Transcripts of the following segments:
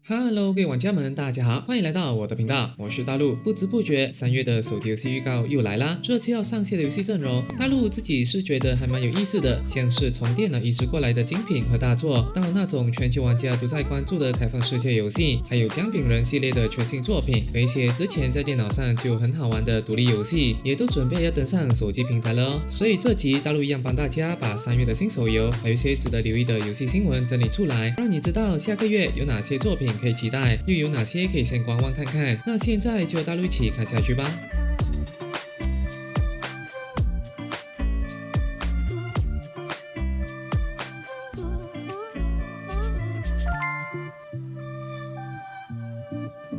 Hello，各位玩家们，大家好，欢迎来到我的频道，我是大陆。不知不觉，3月的手机游戏预告又来啦。这次要上线的游戏阵容，大陆自己是觉得还蛮有意思的，像是从电脑移植过来的精品和大作，到那种全球玩家都在关注的开放世界游戏，还有姜饼人系列的全新作品，和一些之前在电脑上就很好玩的独立游戏，也都准备要登上手机平台了哦。所以这集大陆一样帮大家把3月的新手游，还有一些值得留意的游戏新闻整理出来，让你知道下个月有哪些作品可以期待，又有哪些可以先观望看看。那现在就大陆一起看下去吧。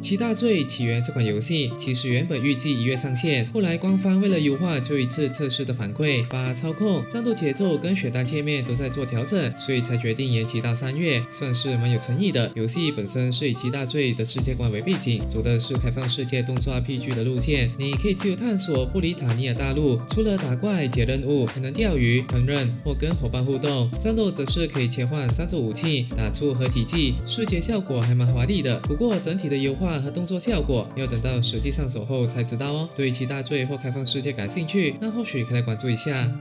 七大罪起源这款游戏其实原本预计1月上线，后来官方为了优化最后一次测试的反馈，把操控、战斗节奏跟血单界面都在做调整，所以才决定延期到3月，算是蛮有诚意的。游戏本身是以七大罪的世界观为背景，走的是开放世界动作 RPG 的路线，你可以自由探索布里塔尼亚大陆，除了打怪解任务，还能钓鱼、烹饪或跟伙伴互动。战斗则是可以切换3种武器，打出合体技，视觉效果还蛮华丽的。不过整体的优化和动作效果要等到实际上手后才知道哦。对七大罪或开放世界感兴趣，那或许可以来关注一下。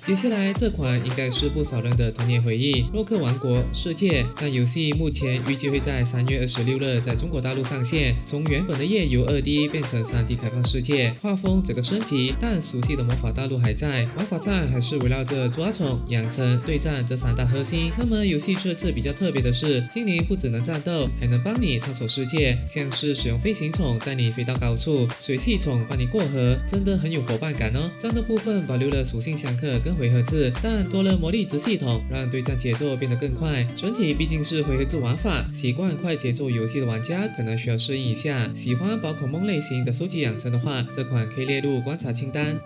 接下来这款应该是不少人的童年回忆，《洛克王国世界》。但游戏目前预计会在3月26日在中国大陆上线。从原本的页游 2D 变成3D 开放世界，画风整个升级，但熟悉的魔法大陆还在，玩法上还是围绕着抓宠、养成、对战这3大核心。那么游戏这次比较特别的是，精灵不只能战斗，还能帮你探索世界，像是使用飞行宠带你飞到高处，水系宠帮你过河，真的很有伙伴感哦。战斗部分保留了属性相克跟回合制，但多了魔力值系统，让对战节奏变得更快。整体毕竟是回合制玩法，习惯快节奏游戏的玩家可能需要适应一下。喜欢宝可梦类型的收集养成的话，这款可以列入观察清单。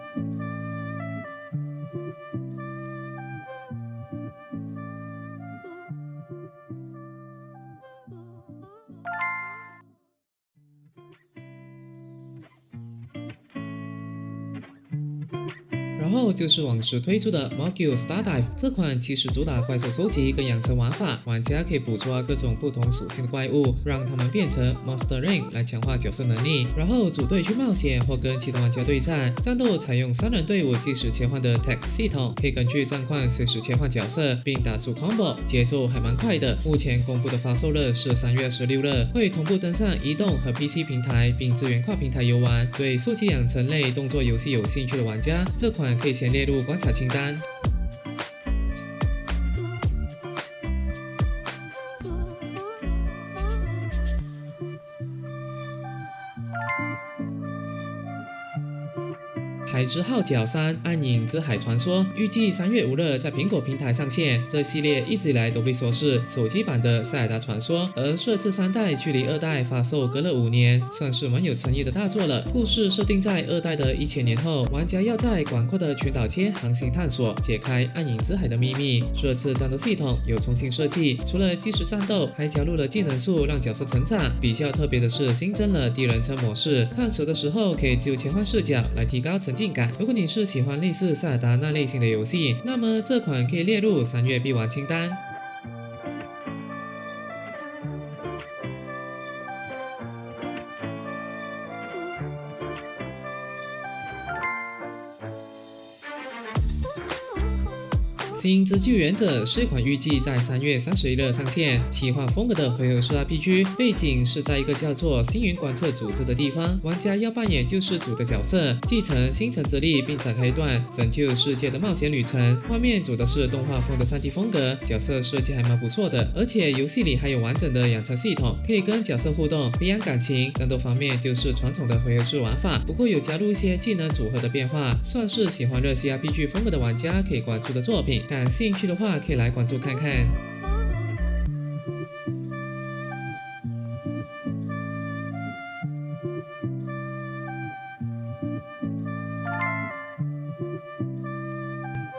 然后就是往时推出的 Mogul Stardive， 这款其实主打怪兽收集跟养成玩法，玩家可以捕捉各种不同属性的怪物，让它们变成 Monster Ring 来强化角色能力，然后组队去冒险或跟其他玩家对战。战斗采用3人队伍即时切换的 Tech 系统，可以根据战况随时切换角色，并打出 combo， 节奏还蛮快的。目前公布的发售日是3月26日，会同步登上移动和 PC 平台，并支援跨平台游玩。对收集养成类动作游戏有兴趣的玩家，这款可以先列入观察清单。海之号角3暗影之海传说预计3月5日在苹果平台上线。这系列一直以来都被说是手机版的塞尔达传说，而这次3代距离2代发售隔了5年，算是蛮有诚意的大作了。故事设定在2代的1000年后，玩家要在广阔的群岛间航行探索，解开暗影之海的秘密。这次战斗系统有重新设计，除了即时战斗，还加入了技能树让角色成长。比较特别的是新增了第一人称模式，探索的时候可以自由切换视角来提高沉浸感。如果你是喜欢类似塞尔达那类型的游戏，那么这款可以列入3月必玩清单。星之救援者是一款预计在3月31日上线，奇幻风格的回合式 RPG， 背景是在一个叫做星云观测组织的地方，玩家要扮演救世主的角色，继承星辰之力，并展开一段拯救世界的冒险旅程。画面走的是动画风的3D 风格，角色设计还蛮不错的，而且游戏里还有完整的养成系统，可以跟角色互动，培养感情。战斗方面就是传统的回合式玩法，不过有加入一些技能组合的变化，算是喜欢热系 RPG 风格的玩家可以关注的作品。感兴趣的话，可以来关注看看。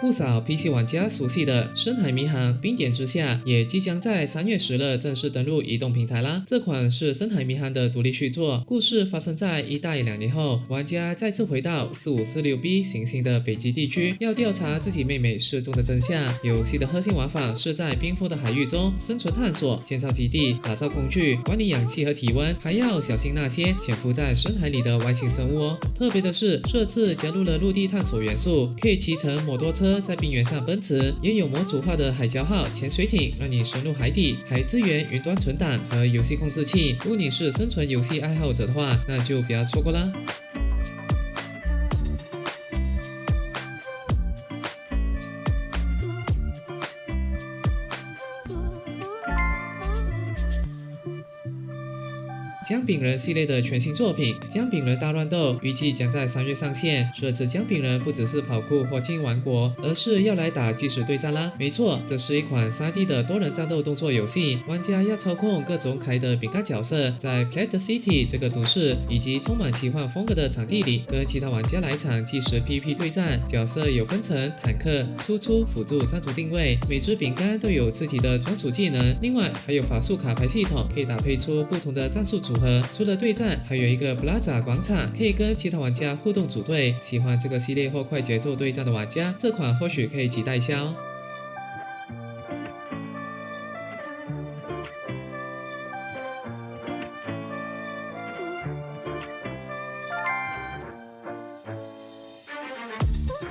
不少 PC 玩家熟悉的《深海迷航：冰点之下》也即将在3月10日正式登陆移动平台啦。这款是《深海迷航》的独立续作，故事发生在一代2年后，玩家再次回到4546b 行星的北极地区，要调查自己妹妹失踪的真相。游戏的核心玩法是在冰封的海域中生存探索、建造基地、打造工具、管理氧气和体温，还要小心那些潜伏在深海里的外星生物哦。特别的是，这次加入了陆地探索元素，可以骑乘摩托车在冰原上奔驰，也有模组化的海礁号潜水艇让你深入海底，还支援云端存档和游戏控制器。如果你是生存游戏爱好者的话，那就不要错过啦。姜饼人系列的全新作品《姜饼人大乱斗》预计将在3月上线。这次姜饼人不只是跑酷或进王国，而是要来打即时对战啦。没错，这是一款3D 的多人战斗动作游戏，玩家要操控各种可爱的饼干角色，在 Plate City 这个都市以及充满奇幻风格的场地里，跟其他玩家来场即时 PVP 对战。角色有分成坦克、输出、辅助3种定位，每只饼干都有自己的专属技能。另外还有法术卡牌系统，可以搭配出不同的战术组合。除了对战，还有一个 Plaza 广场，可以跟其他玩家互动组队。喜欢这个系列或快节奏对战的玩家，这款或许可以期待一下哦。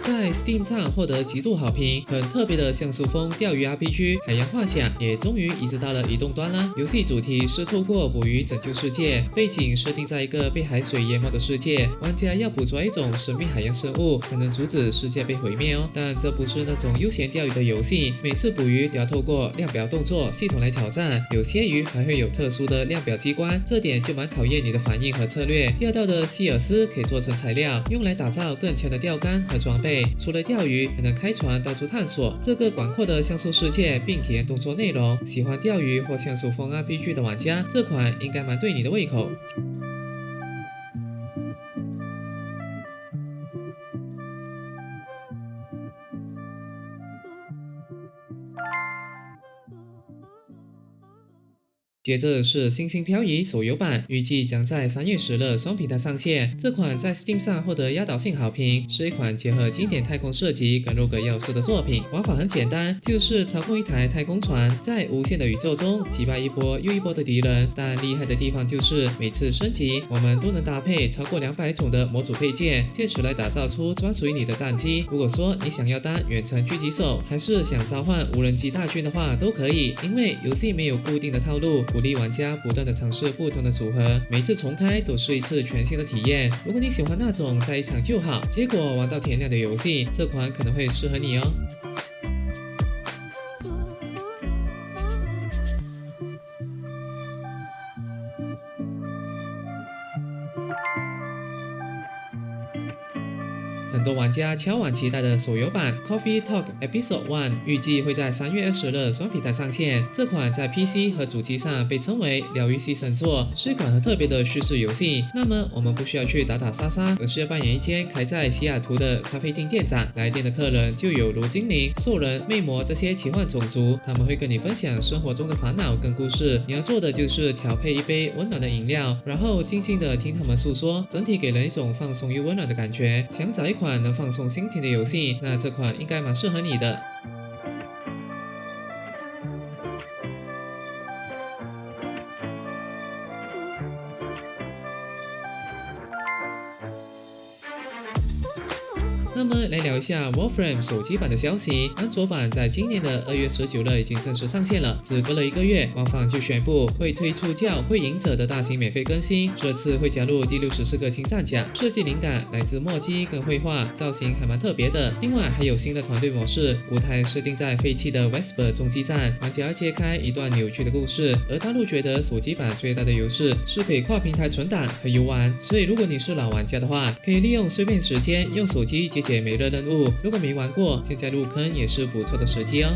在 Steam 上获得极度好评，很特别的像素风钓鱼 RPG《海洋幻想》也终于移植到了移动端啦。游戏主题是透过捕鱼拯救世界，背景设定在一个被海水淹没的世界，玩家要捕捉一种神秘海洋生物，才能阻止世界被毁灭哦。但这不是那种悠闲钓鱼的游戏，每次捕鱼都要透过量表动作系统来挑战，有些鱼还会有特殊的量表机关，这点就蛮考验你的反应和策略。钓到的希尔斯可以做成材料，用来打造更强的钓竿和装备。除了钓鱼，还能开船到处探索这个广阔的像素世界，并体验动作内容。喜欢钓鱼或像素风 RPG 的玩家，这款应该蛮对你的胃口。接着是星星漂移手游版，预计将在3月10日双平台上线。这款在 Steam 上获得压倒性好评，是一款结合经典太空设计跟 rogue 要素的作品。玩法很简单，就是操控一台太空船，在无限的宇宙中击败一波又一波的敌人。但厉害的地方就是每次升级，我们都能搭配超过200种的模组配件，借此来打造出专属于你的战机。如果说你想要当远程狙击手，还是想召唤无人机大军的话，都可以。因为游戏没有固定的套路，鼓励玩家不断的尝试不同的组合，每次重开都是一次全新的体验。如果你喜欢那种在一场就好，结果玩到天亮的游戏，这款可能会适合你哦。很多玩家敲碗期待的手游版 Coffee Talk Episode 1预计会在3月20日双平台上线。这款在 PC 和主机上被称为疗愈系神作，是一款很特别的叙事游戏。那么我们不需要去打打杀杀，而是要扮演一间开在西雅图的咖啡厅店长。来店的客人就有如精灵、兽人、魅魔这些奇幻种族，他们会跟你分享生活中的烦恼跟故事。你要做的就是调配一杯温暖的饮料，然后静静的听他们诉说，整体给人一种放松又温暖的感觉。想找一款能放松心情的游戏，那这款应该蛮适合你的。那么来聊一下 Warframe 手机版的消息，安卓版在今年的2月19日已经正式上线了，只隔了1个月，官方就宣布会推出叫会赢者的大型免费更新，这次会加入第64个新战甲，设计灵感来自墨迹跟绘画，造型还蛮特别的。另外还有新的团队模式，舞台设定在废弃的 Vesper 中继站，玩家要揭开一段扭曲的故事。而大陆觉得手机版最大的优势是可以跨平台存档和游玩，所以如果你是老玩家的话，可以利用碎片时间用手机解解每日任务，如果没玩过，现在入坑也是不错的时机哦。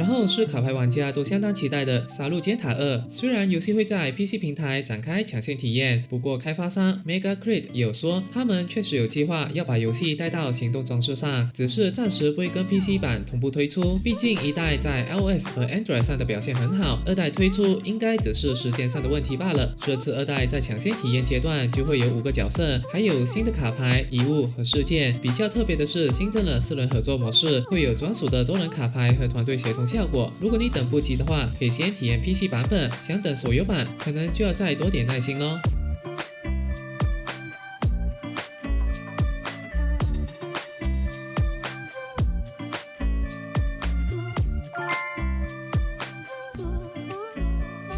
然后是卡牌玩家都相当期待的《杀戮尖塔2》，虽然游戏会在 PC 平台展开抢先体验，不过开发商 Mega Create 也有说，他们确实有计划要把游戏带到行动装置上，只是暂时不会跟 PC 版同步推出，毕竟一代在 iOS 和 Android 上的表现很好，二代推出应该只是时间上的问题罢了。这次二代在抢先体验阶段就会有5个角色，还有新的卡牌、遗物和事件。比较特别的是新增了4人合作模式，会有专属的多人卡牌和团队协同效果。如果你等不及的话，可以先体验 PC 版本，想等手游版可能就要再多点耐心咯。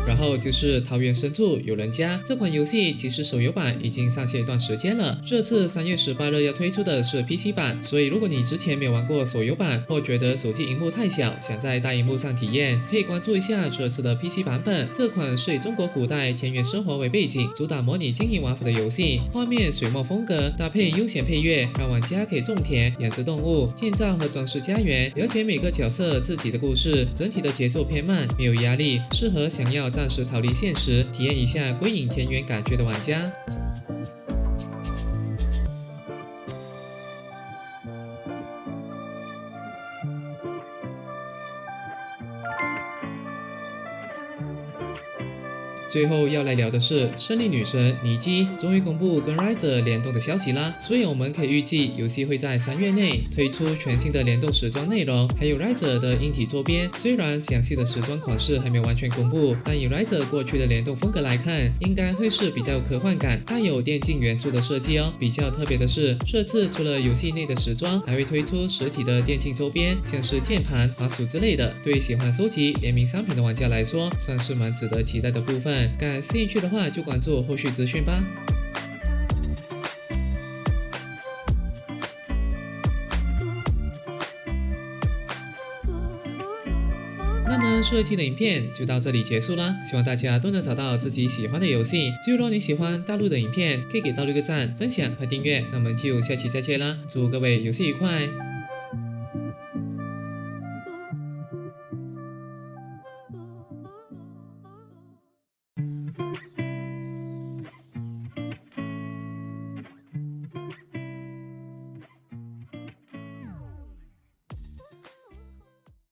然后就是桃源深处有人家这款游戏，其实手游版已经上线一段时间了。这次3月18日要推出的是 PC 版，所以如果你之前没有玩过手游版，或觉得手机荧幕太小，想在大荧幕上体验，可以关注一下这次的 PC 版本。这款是以中国古代田园生活为背景，主打模拟经营玩法的游戏，画面水墨风格，搭配悠闲配乐，让玩家可以种田、养殖动物、建造和装饰家园，了解每个角色自己的故事。整体的节奏偏慢，没有压力，适合想要暂时逃离现实，体验一下归隐田园感觉的玩家。最后要来聊的是胜利女神妮姬终于公布跟 Riser 联动的消息啦，所以我们可以预计游戏会在3月内推出全新的联动时装内容，还有 Riser 的硬体周边。虽然详细的时装款式还没有完全公布，但以 Riser 过去的联动风格来看，应该会是比较有科幻感、带有电竞元素的设计哦。比较特别的是，这次除了游戏内的时装，还会推出实体的电竞周边，像是键盘、滑鼠之类的。对喜欢收集联名商品的玩家来说，算是蛮值得期待的部分。感兴趣的话就关注后续资讯吧。那么这期的影片就到这里结束啦，希望大家都能找到自己喜欢的游戏。如果你喜欢大陆的影片，可以给到6个赞、分享和订阅。那我们就下期再见啦，祝各位游戏愉快。